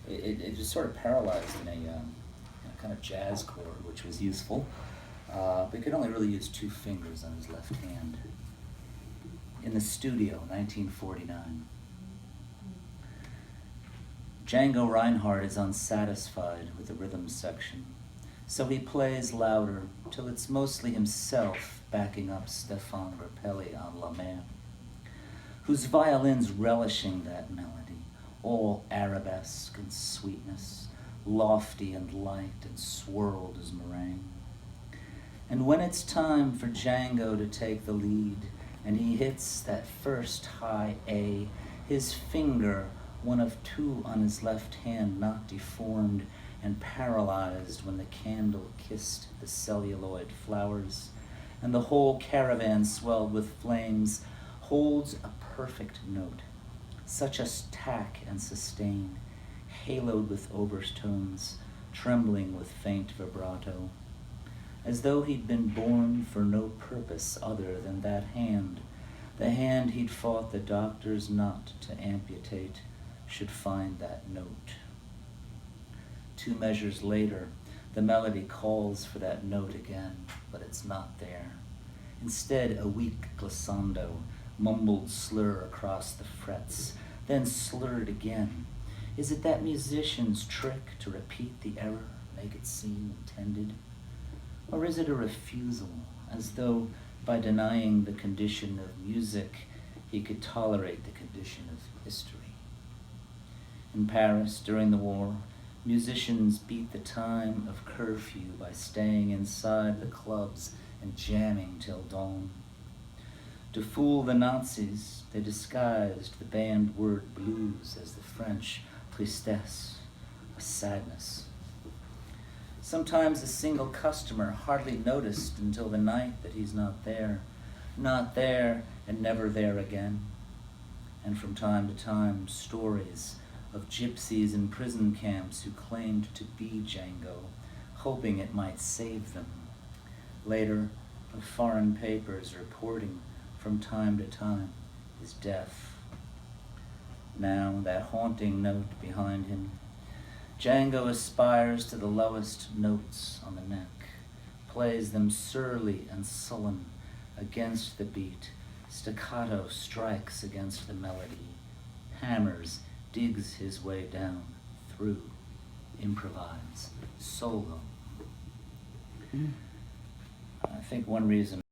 it was sort of paralyzed in a kind of jazz chord, which was useful. But he could only really use 2 fingers on his left hand. In the studio, 1949. Django Reinhardt is unsatisfied with the rhythm section, so he plays louder till it's mostly himself backing up Stéphane Grappelli on La Mer, whose violin's relishing that melody, all arabesque and sweetness, lofty and light and swirled as meringue. And when it's time for Django to take the lead, and he hits that first high A, his finger, one of 2 on his left hand, not deformed and paralyzed when the candle kissed the celluloid flowers, and the whole caravan swelled with flames, holds a perfect note, such as tack and sustain, haloed with overtones, trembling with faint vibrato, as though he'd been born for no purpose other than that hand, the hand he'd fought the doctors not to amputate, should find that note. 2 measures later, the melody calls for that note again, but it's not there. Instead, a weak glissando, mumbled slur across the frets, then slurred again. Is it that musician's trick to repeat the error, make it seem intended? Or is it a refusal, as though by denying the condition of music, he could tolerate the condition of history? In Paris, during the war, musicians beat the time of curfew by staying inside the clubs and jamming till dawn. To fool the Nazis, they disguised the banned word blues as the French tristesse, a sadness. Sometimes a single customer hardly noticed until the night that he's not there and never there again. And from time to time, stories of gypsies in prison camps who claimed to be Django, hoping it might save them. Later, of foreign papers reporting from time to time his death. Now, that haunting note behind him, Django aspires to the lowest notes on the neck, plays them surly and sullen against the beat, staccato strikes against the melody, hammers, digs his way down, through, improvise, solo. I think one reason